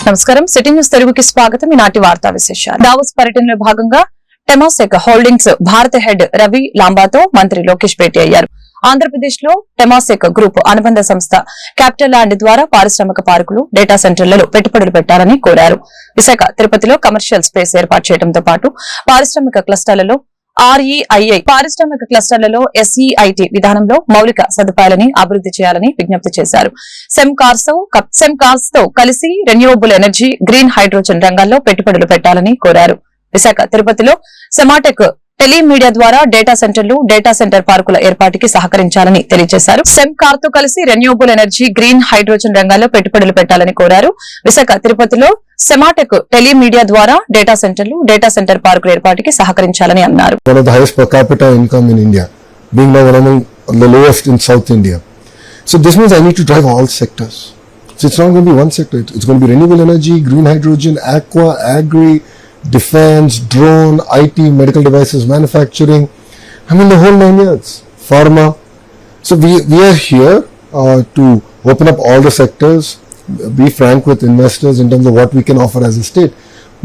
నమస్కారం. City news తెలుగుకి స్వాగతం. ఈనాటి వార్తా విశేషాలు. దావోస్ పర్యటనలో భాగంగా టెమాసెక్ హోల్డింగ్స్ భారత హెడ్ రవి లాంబాతో మంత్రి లోకేష్ భేటీ అయ్యారు. ఆంధ్రప్రదేశ్ లో టెమాసెక్ గ్రూప్ అనుబంధ సంస్థ క్యాపిటల్ ల్యాండ్ ద్వారా పారిశ్రామిక పార్కులు, డేటా సెంటర్లలో పెట్టుబడులు పెట్టాలని కోరారు. విశాఖ, తిరుపతిలో కమర్షియల్ స్పేస్ ఏర్పాటు చేయడంతో పాటు పారిశ్రామిక క్లస్టర్లలో REII, పారిశ్రామిక క్లస్టర్లలో SEIT విధానంలో మౌలిక సదుపాయాలని అభివృద్ధి చేయాలని విజ్ఞప్తి చేశారు. సెమ్కార్స్ తో కలిసి రెన్యూవబుల్ ఎనర్జీ, గ్రీన్ హైడ్రోజన్ రంగాల్లో పెట్టుబడులు పెట్టాలని కోరారు. విశాఖ, తిరుపతిలో సెమాటెక్ టెలిమీడియా ద్వారా డేటా సెంటర్లు, డేటా సెంటర్ పార్కుల ఏర్పాటుకి సహకరించాలని తెలియజేశారు. సెమ్కార్ తో కలిసి రెన్యూవబుల్ ఎనర్జీ, గ్రీన్ హైడ్రోజన్ రంగాల్లో పెట్టుబడులు పెట్టాలని కోరారు. విశాఖ, తిరుపతిలో సెమాటెక్ టెలిమీడియా ద్వారా డేటా సెంటర్లు, డేటా సెంటర్ పార్కుల ఏర్పాటుకి సహకరించాలని అన్నారు. One of the highest per capita income in India, being now one among the lowest in South India. So this means I need to drive all sectors. So it's not going to be one sector. It's going to be renewable energy, green hydrogen, aqua, agri, defense, drone, IT, medical devices, manufacturing. I mean the whole 9 years. Pharma. So we are here to open up all the sectors, be frank with investors in terms of what we can offer as a state,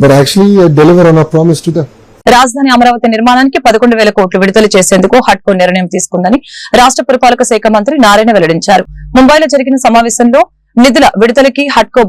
but actually deliver on our promise to them. రాజధాని అమరావతి నిర్మాణానికి 11,000 కోట్లు విడుదల చేసేందుకు హడ్కో నిర్ణయం తీసుకుందని రాష్ట్ర పురపాలక శాఖ మంత్రి నారాయణ వెల్లడించారు. ముంబైలో జరిగిన సమావేశంలో నిధుల విడుదలకి హడ్కో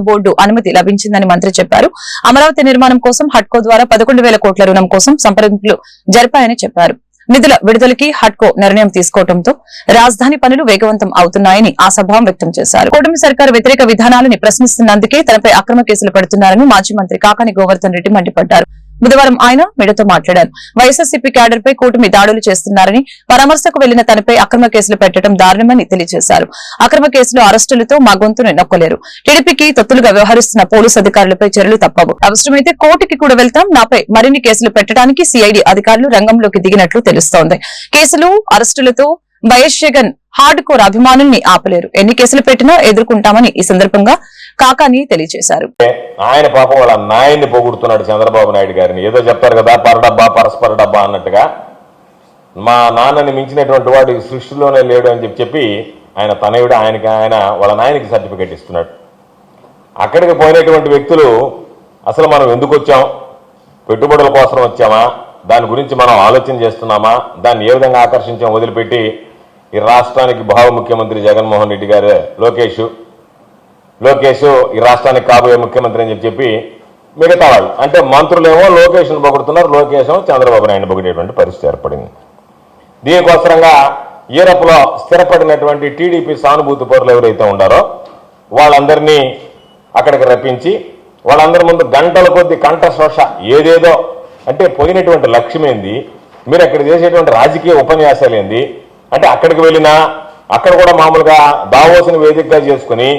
బోర్డు అనుమతి లభించిందని మంత్రి చెప్పారు. అమరావతి నిర్మాణం కోసం హడ్కో ద్వారా 11,000 కోట్ల రుణం కోసం సంప్రదింపులు జరిపాయని చెప్పారు. నిధుల విడుదలకి హడ్కో నిర్ణయం తీసుకోవడంతో రాజధాని పనులు వేగవంతం అవుతున్నాయని ఆశాభావం వ్యక్తం చేశారు. కూటమి సర్కారు వ్యతిరేక విధానాలని ప్రశ్నిస్తున్నందుకే తనపై అక్రమ కేసులు పెడుతున్నారని మాజీ మంత్రి కాకాని గోవర్ధన్ రెడ్డి మండిపడ్డారు. బుధవారం ఆయన మీడియాతో మాట్లాడారు. వైఎస్ఆర్సీపీ క్యాడర్ పై కూటమి దాడులు చేస్తున్నారని, పరామర్శకు వెళ్లిన తనపై అక్రమ కేసులు పెట్టడం దారుణమని తెలియజేశారు. అక్రమ కేసులు, అరెస్టులతో మా గొంతును నొక్కలేరు. టీడీపీకి తొత్తులుగా వ్యవహరిస్తున్న పోలీసు అధికారులపై చర్యలు తప్పవు. అవసరమైతే కోర్టుకి కూడా వెళ్తాం. నాపై మరిన్ని కేసులు పెట్టడానికి సిఐడి అధికారులు రంగంలోకి దిగినట్లు తెలుస్తోంది. కేసులు, అరెస్టులతో వైఎస్ జగన్ హార్డ్ కోర్ అభిమానుల్ని ఆపలేరు. ఎన్ని కేసులు పెట్టినా ఎదుర్కొంటామని ఈ సందర్భంగా కాకాని తెలియజేశారు. ఆయన పాపం వాళ్ళ నాయన్ని పొగుడుతున్నాడు చంద్రబాబు నాయుడు గారిని. ఏదో చెప్తారు కదా, పరడబ్బా పరస్పర డబ్బా అన్నట్టుగా. మా నాన్నని మించినటువంటి వాడు ఈ సృష్టిలోనే లేడు అని చెప్పి ఆయన తనయుడు ఆయన వాళ్ళ నాయనకి సర్టిఫికెట్ ఇస్తున్నాడు. అక్కడికి పోయినటువంటి వ్యక్తులు అసలు మనం ఎందుకు వచ్చాం, పెట్టుబడుల కోసం వచ్చామా, దాని గురించి మనం ఆలోచన చేస్తున్నామా, దాన్ని ఏ విధంగా ఆకర్షించాం వదిలిపెట్టి ఈ రాష్ట్రానికి భావ ముఖ్యమంత్రి జగన్మోహన్ రెడ్డి గారు లోకేష్ ఈ రాష్ట్రానికి కాబోయే ముఖ్యమంత్రి అని చెప్పి మిగతా వాళ్ళు అంటే మంత్రులేమో లోకేష్ను పొగుడుతున్నారు, లోకేష్ చంద్రబాబు నాయుడు పొగిడేటువంటి పరిస్థితి ఏర్పడింది. దీనికోసరంగా యూరప్లో స్థిరపడినటువంటి టీడీపీ సానుభూతి పరులు ఎవరైతే ఉండారో వాళ్ళందరినీ అక్కడికి రప్పించి వాళ్ళందరి ముందు గంటల కొద్ది కంఠశోష ఏదేదో అంటే పోయినటువంటి లక్ష్యం ఏంది, మీరు అక్కడ చేసేటువంటి రాజకీయ ఉపన్యాసాలు ఏంది అంటే అక్కడికి వెళ్ళినా అక్కడ కూడా మామూలుగా దావోస్ని వేదికగా చేసుకుని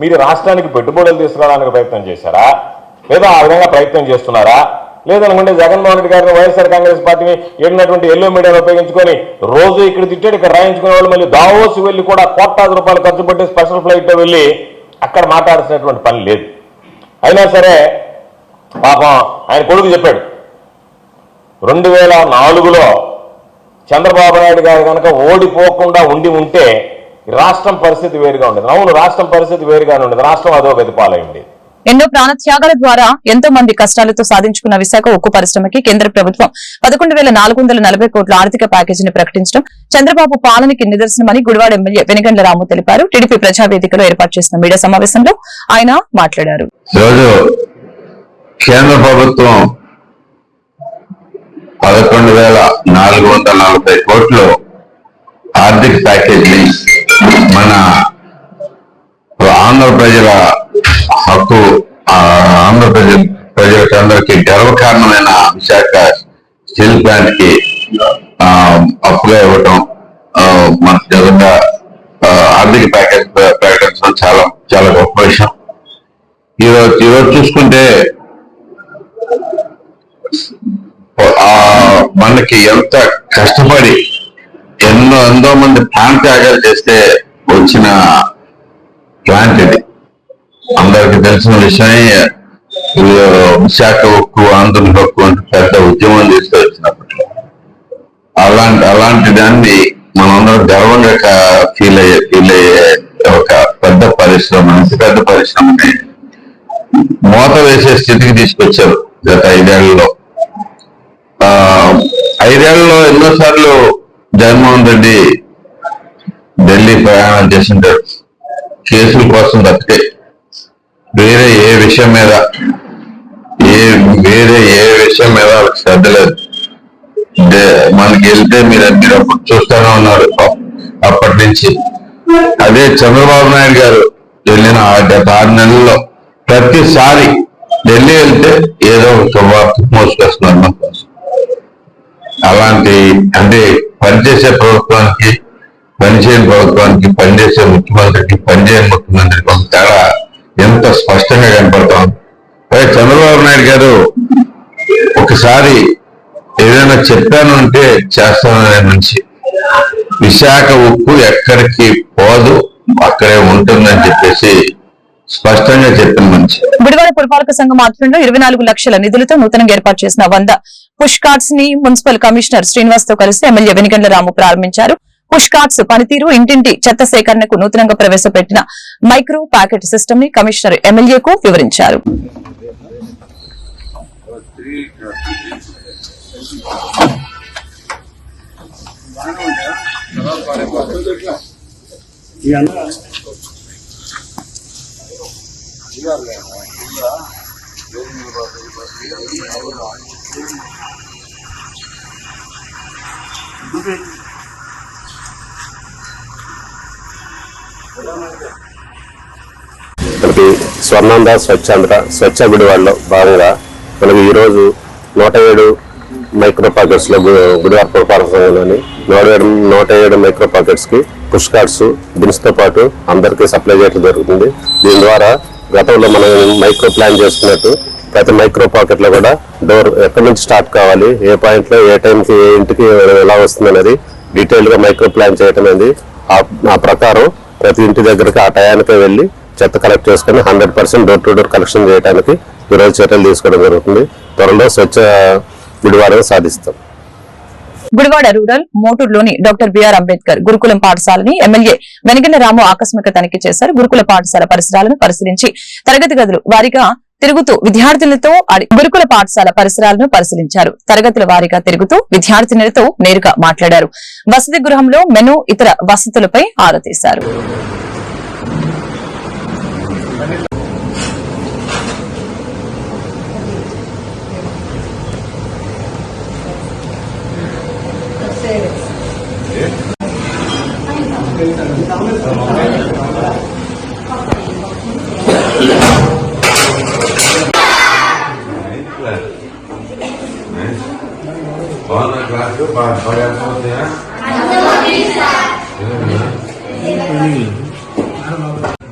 మీరు రాష్ట్రానికి పెట్టుబడులు తీసుకురావడానికి ప్రయత్నం చేశారా, లేదా ఆ విధంగా ప్రయత్నం చేస్తున్నారా, లేదనుకుంటే జగన్మోహన్ రెడ్డి గారిని వైఎస్ఆర్ కాంగ్రెస్ పార్టీని ఏడినటువంటి ఎల్లో మీడియాను ఉపయోగించుకొని రోజు ఇక్కడ తిట్టాడు, ఇక్కడ రాయించుకునే వాళ్ళు మళ్ళీ దావోస్ వెళ్ళి కూడా కోట్లాది రూపాయలు ఖర్చు పెట్టి స్పెషల్ ఫ్లైట్లో వెళ్ళి అక్కడ మాట్లాడాల్సినటువంటి పని లేదు. అయినా సరే పాపం ఆయన కొడుకు చెప్పాడు 2004లో చంద్రబాబు నాయుడు గారు కనుక ఓడిపోకుండా ఉంటే రాష్ట్రం పరిస్థితి వేరుగా ఉండేది. అవును, రాష్ట్రం పరిస్థితి వేరుగానే ఉండేది. రాష్ట్రం అదో గతిపాలై ఉండేది. ఎన్నో ప్రాణత్యాగాల ద్వారా ఎంతో మంది కష్టాలతో సాధించుకున్న విశాఖ ఉక్కు పరిశ్రమకి కేంద్ర ప్రభుత్వం 11,440 కోట్ల ఆర్థిక ప్యాకేజీని ప్రకటించడం చంద్రబాబు పాలనకి నిదర్శనమని గుడివాడ ఎమ్మెల్యే వెనిగండ్ల రాము తెలిపారు. టీడీపీ ప్రజావేదికలో ఏర్పాటు చేసిన మీడియా సమావేశంలో ఆయన మాట్లాడారు. కేంద్ర ప్రభుత్వం 11,440 కోట్లు ఆర్థిక ప్యాకేజీని మన ఆంధ్ర ప్రజల హక్కు, ఆంధ్ర ప్రజలకందరికీ గర్వకారణమైన విశాఖ స్టీల్ ప్లాంట్ కి అప్పుగా ఇవ్వటం, మన నిజంగా ఆర్థిక ప్యాకేజ్ ప్రకటించడం చాలా చాలా గొప్ప విషయం. ఈరోజు చూసుకుంటే మనకి ఎంత కష్టపడి ఎంతో మంది ప్రాణ త్యాగాలు చేస్తే వచ్చిన ప్లాంట్ ఇది. అందరికి తెలిసిన విషయమే. విశాఖ ఉక్కు, ఆంధ్రుల హక్కు అంటే పెద్ద ఉద్యమం తీసుకొచ్చినప్పట్లో అలాంటి దాన్ని మనందరం గర్వంగా ఫీల్ అయ్యే ఒక పెద్ద పరిశ్రమ, అంత పెద్ద పరిశ్రమని మూత వేసే స్థితికి తీసుకొచ్చారు గత 5 ఏళ్లలో. 5 ఏళ్లలో ఎన్నోసార్లు జగన్మోహన్ రెడ్డి ఢిల్లీ ప్రయాణం చేసింటారు కేసుల కోసం తప్పితే వేరే ఏ విషయం మీద వాళ్ళకి శ్రద్ధ లేదు. మనకి వెళ్తే మీరు అప్పుడు చూస్తూనే ఉన్నారు అప్పటి నుంచి. అదే చంద్రబాబు నాయుడు గారు వెళ్ళిన గత 6 నెలల్లో ప్రతిసారి ఢిల్లీ వెళ్తే ఏదో ఒక శుభవార్త మోసుకొస్తున్నారు మన కోసం. అలాంటి అంటే పనిచేసే ప్రభుత్వానికి, పనిచేయని ప్రభుత్వానికి, పనిచేసే ముఖ్యమంత్రికి, పనిచేయని ముఖ్యమంత్రికి ఒక తేడా ఎంత స్పష్టంగా కనపడతాం. చంద్రబాబు నాయుడు గారు ఒకసారి ఏదైనా చెప్పాను అంటే చేస్తాననే మనిషి. విశాఖ ఉక్కు ఎక్కడికి పోదు, అక్కడే ఉంటుందని చెప్పేసి స్పష్టంగా చెప్పిన మనిషి. గుడివాడ పురపాలక సంఘం ఆధ్వర్యంలో 24 లక్షల నిధులతో నూతనంగా ఏర్పాటు చేసిన 100 పుష్ కార్డ్స్ ని మున్సిపల్ కమిషనర్ శ్రీనివాస్ తో కలిసి ఎమ్మెల్యే వెనిగండ్ల రాము ప్రారంభించారు. పుష్ కార్డ్స్ పనితీరు, ఇంటింటి చెత్త సేకరణకు నూతనంగా ప్రవేశపెట్టిన మైక్రో ప్యాకెట్ సిస్టమ్ ని కమిషనర్ ఎమ్మెల్యేకు వివరించారు. మనకి స్వర్ణాంధ్ర స్వచ్ఛాంధ్ర స్వచ్ఛ గుడివాడలో భాగంగా మనకి ఈరోజు 107 మైక్రో పాకెట్స్ లో గుడివాడ పురపాలక సంఘంలోని 107 మైక్రో పాకెట్స్ కి పుష్ కార్డ్స్ బిన్స్ తో పాటు అందరికీ సప్లై చేయడం జరుగుతుంది. దీని ద్వారా గతంలో మనం మైక్రో ప్లాన్ చేసుకున్నట్టు ప్రతి మైక్రో పాకెట్ లో కూడా డోర్ ఎక్కడి నుంచి స్టార్ట్ కావాలి, ఏ పాయింట్ లో ఏ టైంకి ఏ ఇంటికి ఎలా వస్తుంది అనేది డీటెయిల్ గా మైక్రో ప్లాన్ చేయటం అనేది ఆ ప్రకారం ప్రతి ఇంటి దగ్గరికి ఆ టయానికే వెళ్లి చెత్త కలెక్ట్ చేసుకుని 100% డోర్ టు డోర్ కలెక్షన్ చేయడానికి ఈరోజు చర్యలు తీసుకోవడం జరుగుతుంది. త్వరలో స్వచ్ఛ గుడివాడను సాధిస్తాం. గుడివాడ రూరల్ మోటూరులోని డాక్టర్ బిఆర్ అంబేద్కర్ గురుకులం పాఠశాలని ఎమ్మెల్యే వెనిగండ్ల రాము ఆకస్మిక తనిఖీ చేశారు. గురుకుల పాఠశాల పరిసరాలను పరిశీలించి తరగతి గదులు వారీగా తిరుగుతూ విద్యార్థులతో గురుకుల పాఠశాల పరిసరాలను పరిశీలించారు. తరగతుల వారీగా తిరుగుతూ విద్యార్థినులతో నేరుగా మాట్లాడారు. వసతి గృహంలో మెను, ఇతర వసతులపై ఆరా తీశారు.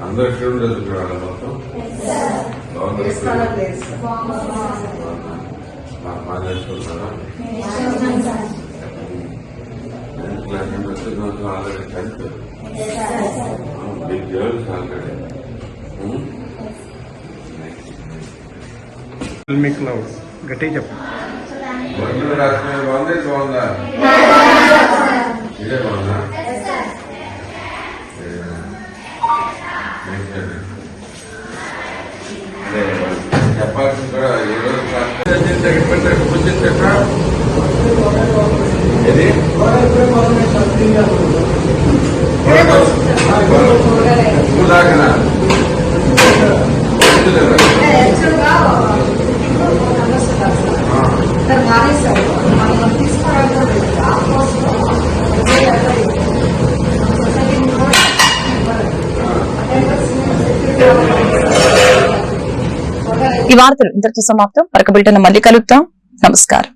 అందరూ మొత్తం big girls already. Me clouds. Gatti chap. Vandu rasme bande sonda. Ide banda. Yes sir. Chapati kuda yedo class segment kuchi chekka. Edi? Udagana. ఈ వార్తలు ఇంతటితో సమాప్తం. మరొక బిల్టన్ మళ్ళీ కలుద్దాం. నమస్కారం.